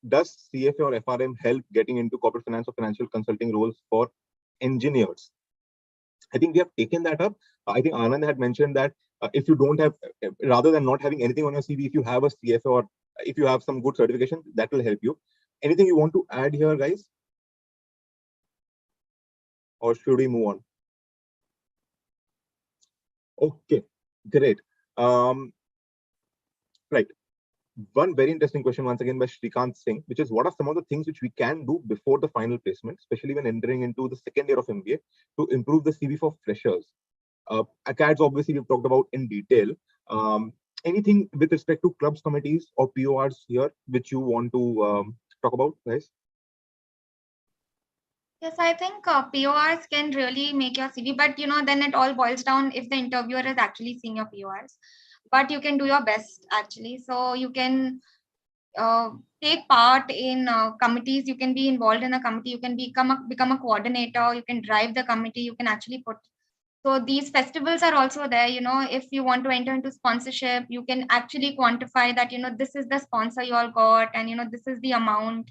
Does CFA or FRM help getting into corporate finance or financial consulting roles for engineers? I think we have taken that up. I think Anand had mentioned that if you don't have, rather than not having anything on your CV, if you have a CFA or if you have some good certification, that will help you. Anything you want to add here, guys? Or should we move on? Okay, great. Right. One very interesting question once again by Shrikant Singh, which is what are some of the things which we can do before the final placement, especially when entering into the second year of MBA, to improve the CV for freshers? ACADS obviously we've talked about in detail. Anything with respect to clubs, committees, or PORs here which you want to talk about, guys? Yes, I think PORs can really make your CV, but then it all boils down if the interviewer is actually seeing your PORs. But you can do your best actually. So you can take part in committees. You can be involved in a committee. You can become a coordinator. You can drive the committee. You can actually put. So these festivals are also there. If you want to enter into sponsorship, you can actually quantify that. This is the sponsor you all got, and this is the amount.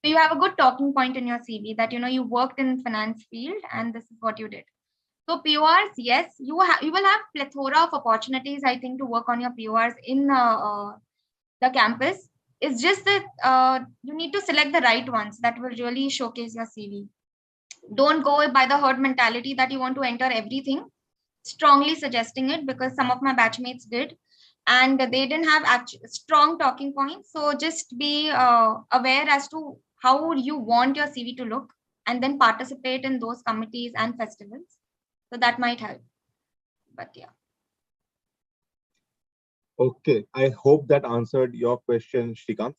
So you have a good talking point in your CV that you worked in finance field and this is what you did. So PORs, yes, you will have plethora of opportunities, I think, to work on your PORs in the campus. It's just that you need to select the right ones that will really showcase your CV. Don't go by the herd mentality that you want to enter everything. Strongly suggesting it because some of my batchmates did, and they didn't have strong talking points. So just be aware as to how you want your CV to look, and then participate in those committees and festivals. So that might help. But yeah. Okay, I hope that answered your question, Shrikant.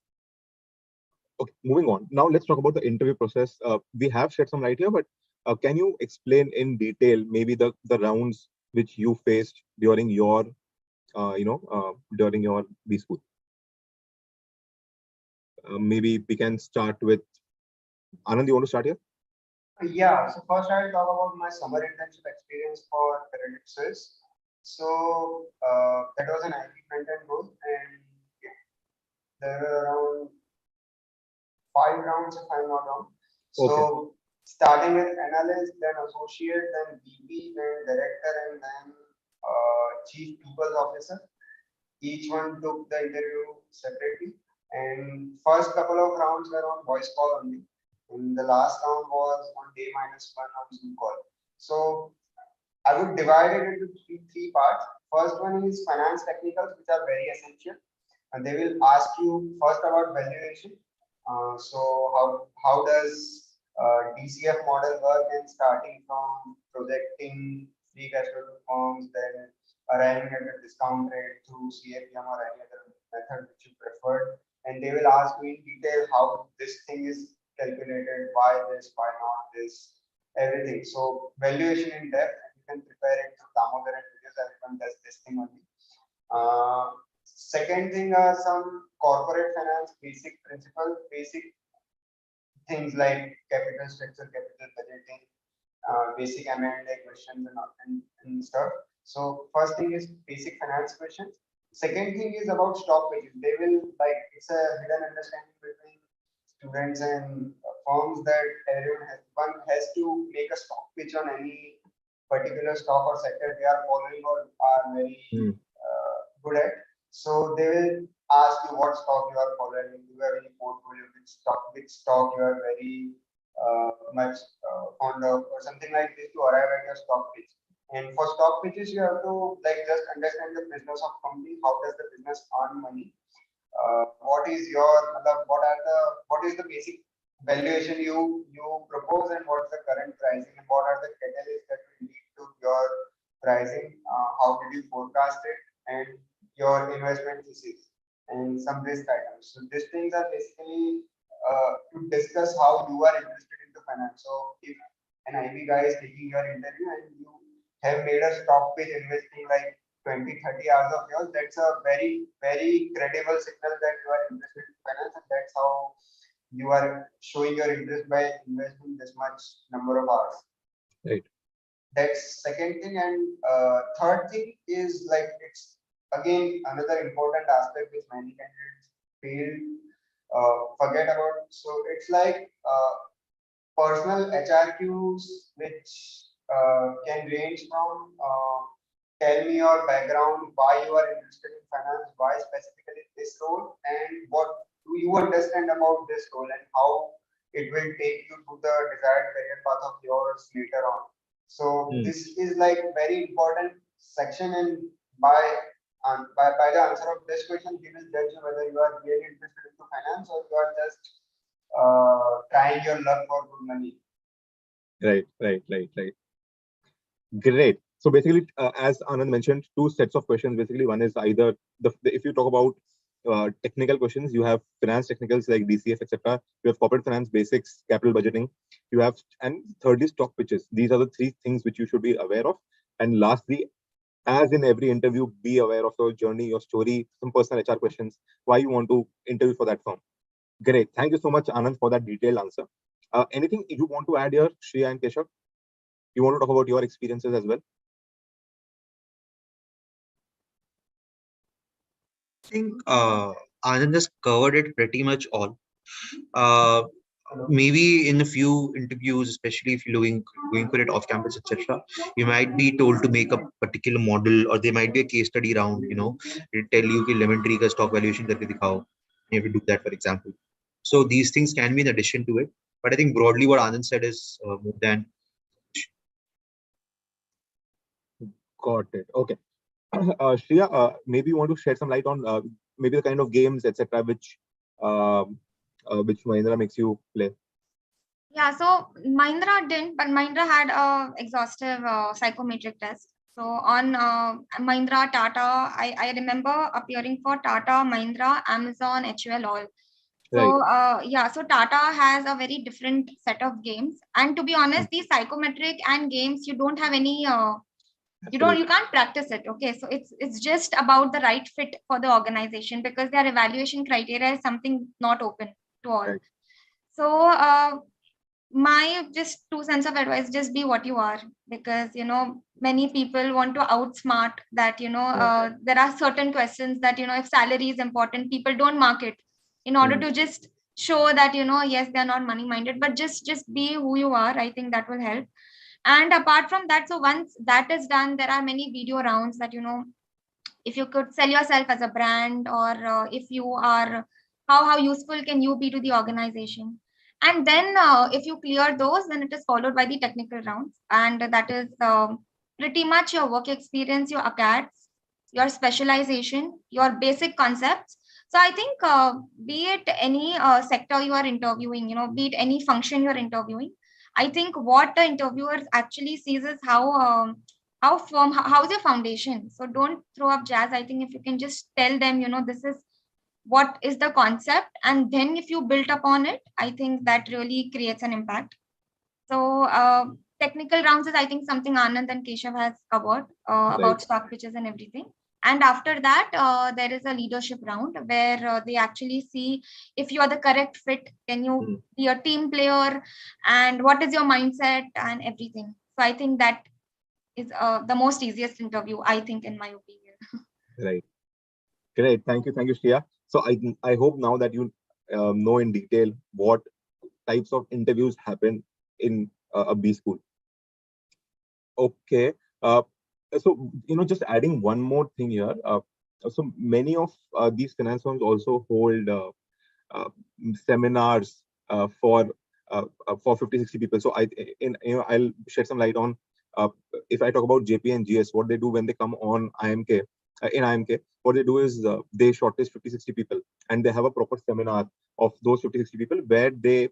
Okay, moving on. Now let's talk about the interview process. We have shed some light here, but Can you explain in detail maybe the rounds which you faced during your during your B school? Maybe we can start with Anand. You want to start here? Yeah, so first I'll talk about my summer internship experience for credit sales. So that was an IT front-end role, and there were around 5 rounds if I'm not wrong. So starting with analyst, then associate, then VP, then director, and then chief people officer. Each one took the interview separately, and first couple of rounds were on voice call only, and the last round was on day -1 on Zoom call. So I would divide it into three parts. First one is finance technicals, which are very essential, and they will ask you first about valuation. So how does DCF model work, and starting from projecting free cash flow to firms, then arriving at a discount rate through CAPM or any other method which you prefer. And they will ask you in detail how this thing is calculated, why this, why not this, everything. So valuation in depth, and you can prepare it through Damodar and videos. Everyone does this thing only. Second thing are some corporate finance basic principle, basic things like capital structure, capital budgeting, basic M&A questions and stuff. So first thing is basic finance questions. Second thing is about stock pitches. They will like, it's a hidden understanding between students and firms that one has to make a stock pitch on any particular stock or sector they are following or are very good at. So they will ask you what stock you are following, do you have any portfolio, which stock you are very much fond of, or something like this to arrive at your stock pitch. And for stock pitches, you have to like just understand the business of company. How does the business earn money? What is the basic valuation you propose, and what's the current pricing, and what are the catalysts that will lead to your pricing? How did you forecast it, and your investment thesis, and some risk items. So these things are basically to discuss how you are interested into finance. So if an IB guy is taking your interview and you have made a stock pitch investing like 20-30 hours of yours, that's a very, very credible signal that you are interested in finance, and that's how you are showing your interest by investing this much number of hours. Right. That's second thing. And third thing is like, it's again another important aspect which many candidates forget about. So it's like personal HRQs, which can range from tell me your background, why you are interested in finance, why specifically this role, and what do you understand about this role, and how it will take you to the desired career path of yours later on. So this is like very important section, and by the answer of this question, he will judge you whether you are really interested into finance or you are just trying your luck for good money. Right. Great. So basically, as Anand mentioned, two sets of questions. Basically, one is either if you talk about technical questions, you have finance technicals like DCF, etc. You have corporate finance basics, capital budgeting. You have, and thirdly, stock pitches. These are the three things which you should be aware of. And lastly, as in every interview, be aware of your journey, your story, some personal HR questions, why you want to interview for that firm. Great. Thank you so much, Anand, for that detailed answer. Anything you want to add here, Shreya and Keshav? You want to talk about your experiences as well? I think Anand has covered it pretty much all. Maybe in a few interviews, especially if you're going for it off campus, etc., you might be told to make a particular model, or there might be a case study round. They tell you कि lemon tree का stock valuation करके दिखाओ. You have to do that, for example. So these things can be in addition to it, but I think broadly what Anand said is more than. Got it. Okay. Shreya, maybe you want to shed some light on maybe the kind of games, etc., which Mahindra makes you play. Yeah, so Mahindra didn't, but Mahindra had a exhaustive psychometric test. So on Mahindra, Tata, I remember appearing for Tata, Mahindra, Amazon, HUL, all. So yeah, so Tata has a very different set of games, and to be honest, these psychometric and games, you don't have any you can't practice it. Okay, so it's just about the right fit for the organization, because their evaluation criteria is something not open to all. Right. So my just 2 cents of advice: just be what you are, because many people want to outsmart that. There are certain questions that, if salary is important, people don't mark it in order to just show that, yes, they're not money minded, but just be who you are. I think that will help. And apart from that, so once that is done, there are many video rounds that, if you could sell yourself as a brand, or if you are, how useful can you be to the organization. And then if you clear those, then it is followed by the technical rounds, and that is pretty much your work experience, your acads, your specialization, your basic concepts. So I think be it any sector you are interviewing, be it any function you're interviewing, I think what the interviewer actually sees is how firm, how's your foundation. So don't throw up jazz. I think if you can just tell them, this is what is the concept, and then if you build upon it, I think that really creates an impact. So technical rounds is, I think, something Anand and Keshav has covered about stock pitches and everything. And after that, there is a leadership round where they actually see if you are the correct fit, can you be a team player, and what is your mindset and everything. So I think that is the most easiest interview, I think, in my opinion. Right. Great. Thank you, Shreya. So I hope now that you know in detail what types of interviews happen in a B school. Okay. So just adding one more thing here. So many of these finance firms also hold uh, seminars for 50-60 people. So I'll shed some light on if I talk about JP and GS, what they do when they come on IMK. In IMK, what they do is they shortlist 50-60 people, and they have a proper seminar of those 50-60 people where they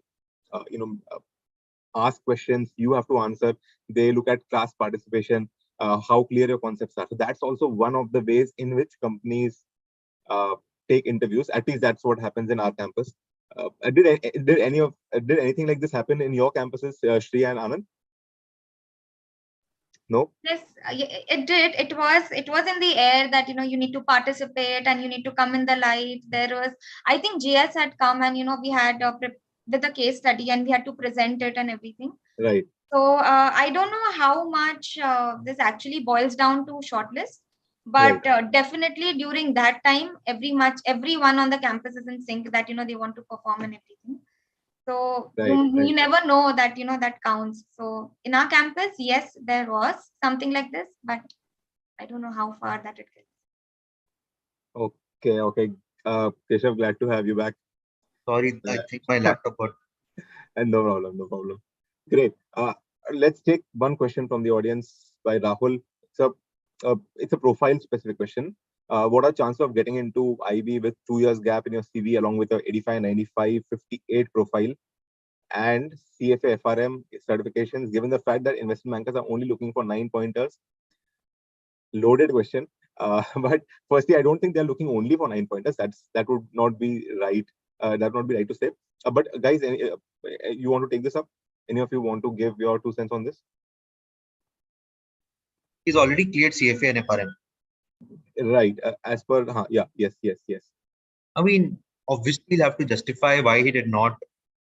ask questions, you have to answer. They look at class participation, how clear your concepts are. So that's also one of the ways in which companies take interviews. At least that's what happens in our campus. Did anything like this happen in your campuses, Shri and Anand? No. Yes, it did. It was in the air that you need to participate and you need to come in the light. There was, I think, GS had come, and we had with a case study, and we had to present it and everything. Right. So I don't know how much this actually boils down to shortlist, but definitely during that time, everyone on the campus is in sync that they want to perform and everything. So you never know that that counts. So in our campus, yes, there was something like this, but I don't know how far that it gets. Okay. Keshav, glad to have you back. Sorry, I think my laptop got. And no problem. Great. Let's take one question from the audience by Rahul. So it's a profile specific question. What are chances of getting into IB with 2 years gap in your CV along with your 85, 95, 58 profile and CFA FRM certifications, given the fact that investment bankers are only looking for 9-pointers? Loaded question. But firstly, I don't think they're looking only for 9-pointers. That would not be right. That would not be right to say. But guys, you want to take this up? Any of you want to give your 2 cents on this? He's already cleared CFA and FRM. Right. As per, yes. I mean, obviously, he'll have to justify why he did not,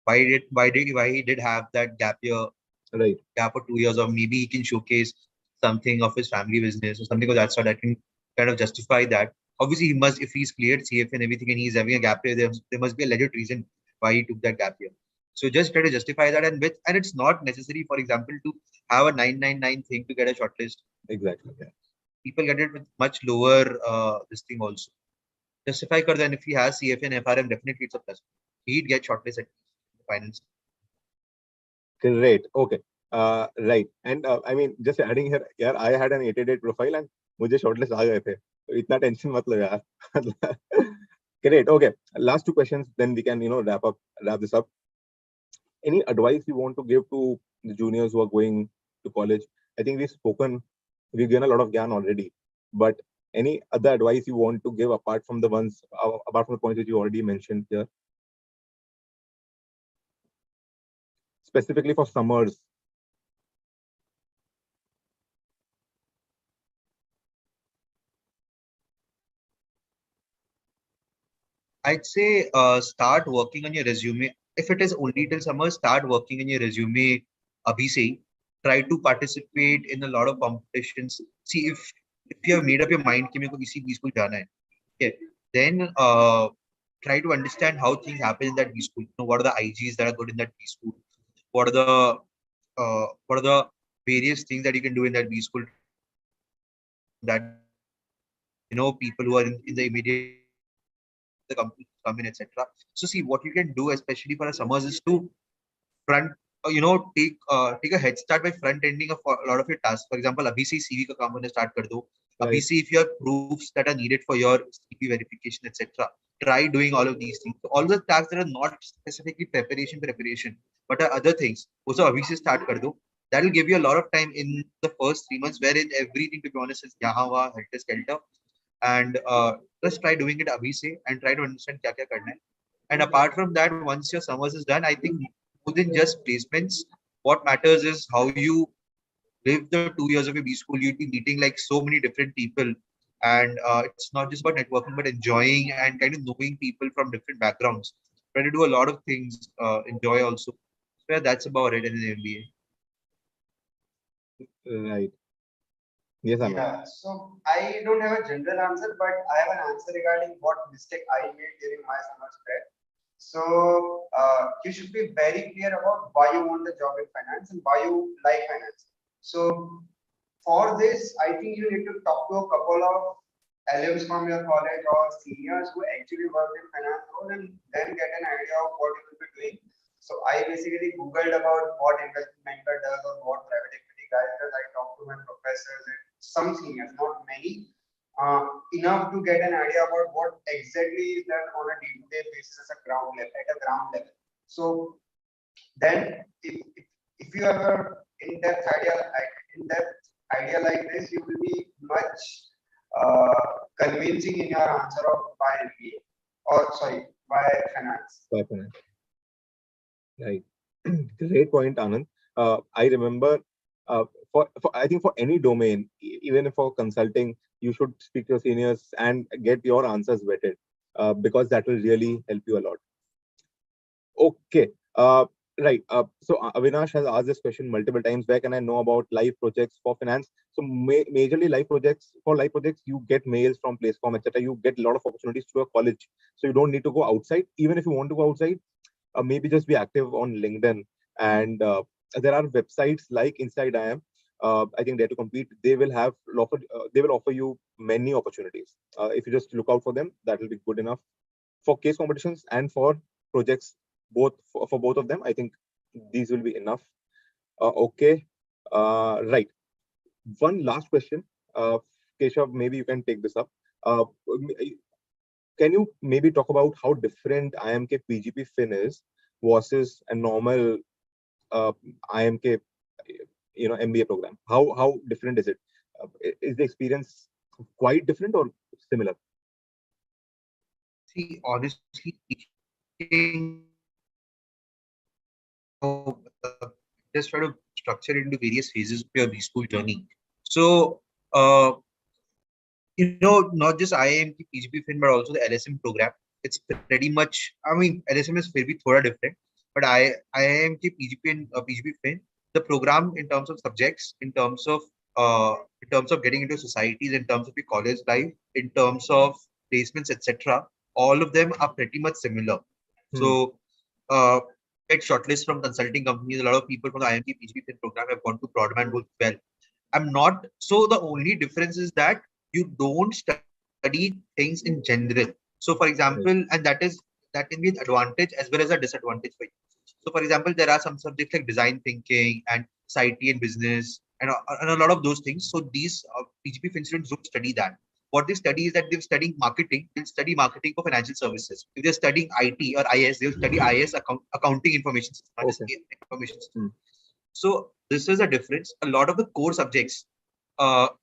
why he did have that gap year, right? Gap of 2 years, or maybe he can showcase something of his family business or something of that sort that can kind of justify that. Obviously, he must, if he's cleared CFA and everything and he's having a gap year, there must be a legit reason why he took that gap year. So just try to justify that, and it's not necessary, for example, to have a 999 thing to get a shortlist. Exactly. Yeah. People get it with much lower this thing also. Justify kar, then if he has CFA and FRM, definitely it's a plus. He'd get shortlist at the finals. Great. Okay. Right. And I mean, just adding here, yeah, I had an 88 profile and मुझे shortlist आ गए थे. So इतना tension मत लो यार. Great. Okay. Last 2 questions, then we can wrap this up. Any advice you want to give to the juniors who are going to college? I think we've given a lot of gyan already, but any other advice you want to give apart from the points that you already mentioned here? specifically for summers? I'd say start working on your resume. If it is only till summer, start working on your resume. Abhi se hi. Try to participate in a lot of competitions. See if you have made up your mind कि मेरे को किसी B school जाना है, okay, then try to understand how things happen in that B school. You know, what are the IGs that are good in that B school? What are the various things that you can do in that B school that people who are in the immediate the company come in, etc. So see what you can do, especially for the summers, is to front take a head start by front ending of a lot of your tasks. For example, abhi se CV ka kaam start kar do. Abhi se if you have proofs that are needed for your CV verification, etc. Try doing all of these things. So all the tasks that are not specifically preparation, but are other things. Also abhi se start kar do. That will give you a lot of time in the first 3 months, wherein everything, to be honest, is yaha waha, helter skelter. And just try doing it abhi se and try to understand kya kya karna hai. And apart from that, once your summers is done, I think more than just placements, what matters is how you live the 2 years of your B school. You'll be meeting like so many different people, and it's not just about networking, but enjoying and kind of knowing people from different backgrounds. Try to do a lot of things, enjoy also. So yeah, that's about it in the MBA. Right. Yes, Anand. Yeah, so I don't have a general answer, but I have an answer regarding what mistake I made during my summer spread. So you should be very clear about why you want the job in finance and why you like finance. So for this, I think you need to talk to a couple of alums from your college or seniors who actually work in finance role and then get an idea of what you will be doing. So I basically Googled about what investment banker does or what private equity guys does. I talked to my professors and some seniors, not many, enough to get an idea about what exactly is done on a day-to-day basis at a ground level. So then if you have a in-depth idea like this, you will be much convincing in your answer of why MBA or sorry, why finance. By finance. Right. Great point, Anand. I remember for I think for any domain, even for consulting, you should speak to your seniors and get your answers vetted because that will really help you a lot. Okay. Right. So Avinash has asked this question multiple times. Where can I know about live projects for finance? So majorly live projects, for live projects, you get mails from Placecom, etc. You get a lot of opportunities through a college. So you don't need to go outside. Even if you want to go outside, maybe just be active on LinkedIn. And there are websites like Inside IIM. I think Dare to Compete. They will offer you many opportunities. If you just look out for them, that will be good enough for case competitions and for projects. Both for both of them, I think these will be enough. Okay, right. One last question, Keshav. Maybe you can take this up. Can you maybe talk about how different IMK PGP Fin is versus a normal IMK, MBA program? How different is it? Is the experience quite different or similar? See, honestly speaking, just try to structure it into various phases of your B school journey. So, not just IIM ki PGP Fin, but also the LSM program. It's pretty much, I mean, LSM is maybe thoda different, but IIM ki PGP and PGP Fin, the program in terms of subjects, in terms of getting into societies, in terms of your college life, in terms of placements, etc. All of them are pretty much similar. So, get shortlist from consulting companies. A lot of people from the IMT PGP Fin program have gone to Broadband Group well. I'm not. So the only difference is that you don't study things in general. So for example, and that can be an advantage as well as a disadvantage for you. So for example, there are some subjects like design thinking and society and business and a lot of those things. So these PGP Fin students don't study that. What they study is that they're studying marketing. They'll study marketing for financial services. If they're studying IT or IS, they'll study IS accounting information system, information system. So this is a difference. A lot of the core subjects that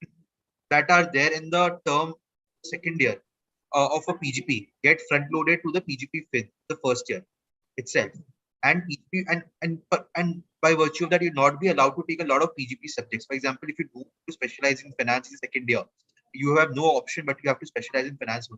are there in the term second year of a PGP get front loaded to the PGP Fin the first year itself. and PGP, and by virtue of that, you'll not be allowed to take a lot of PGP subjects. For example, if you do to specialize in finance in second year, you have no option, but you have to specialize in finance.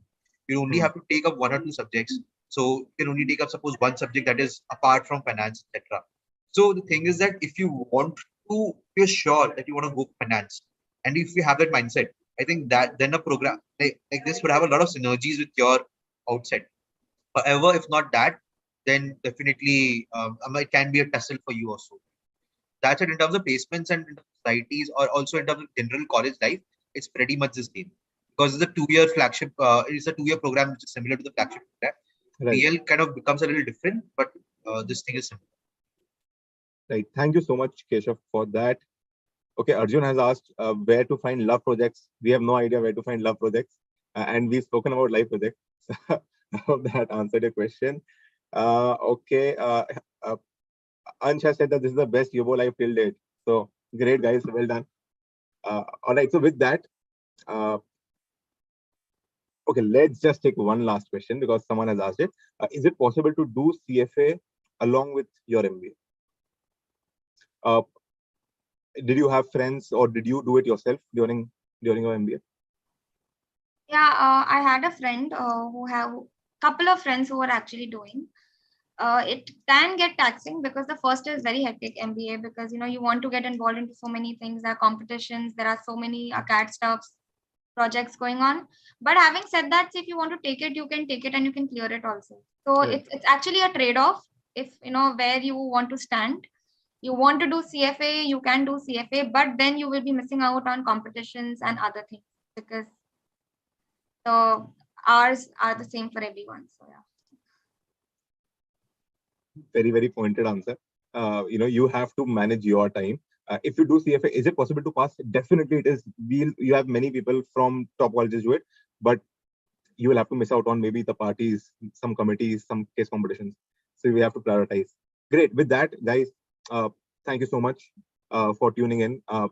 You only have to take up one or two subjects. So you can only take up, suppose, one subject that is apart from finance, etc. So the thing is that if you want to, you're sure that you want to go finance, and if you have that mindset, I think that then a program like this would have a lot of synergies with your outset. However, if not that, then definitely it can be a tussle for you also. That's it in terms of placements and societies, or also in terms of general college life. It's pretty much the same because it's a 2-year flagship. It's a 2-year program which is similar to the flagship program. Right. PL kind of becomes a little different, but this thing is similar. Right. Thank you so much, Keshav, for that. Okay, Arjun has asked where to find love projects. We have no idea where to find love projects, and we've spoken about life projects. I hope that answered your question. Okay, Ansh has said that this is the best Yobo life till date. So great, guys. Well done. All right. So with that, okay, let's just take one last question because someone has asked it. Is it possible to do CFA along with your MBA? Did you have friends or did you do it yourself during your MBA? Yeah, I had a friend who have couple of friends who were actually doing. It can get taxing because the first is very hectic MBA because you want to get involved into so many things. There are competitions, there are so many CAT stuffs, projects going on. But having said that, if you want to take it, you can take it and you can clear it also. So Right. it's actually a trade-off. If where you want to stand, you want to do CFA, you can do CFA, but then you will be missing out on competitions and other things because the hours are the same for everyone. So yeah. Very, very pointed answer. You have to manage your time. If you do CFA, is it possible to pass? Definitely it is. You have many people from top colleges do it, but you will have to miss out on maybe the parties, some committees, some case competitions. So we have to prioritize. Great. With that, guys, thank you so much for tuning in. I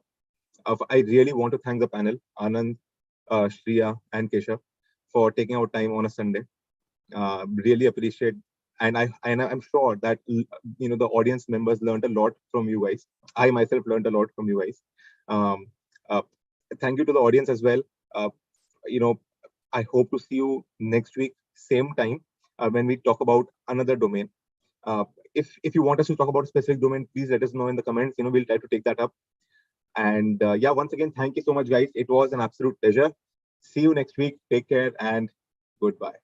really want to thank the panel, Anand, Shriya, and Keshav, for taking out time on a Sunday. Really appreciate, and I'm sure that the audience members learned a lot from you guys. I myself learned a lot from you guys. Thank you to the audience as well. I hope to see you next week, same time, when we talk about another domain. If you want us to talk about a specific domain, please let us know in the comments. We'll try to take that up. And yeah, once again, thank you so much, guys. It was an absolute pleasure. See you next week. Take care and goodbye.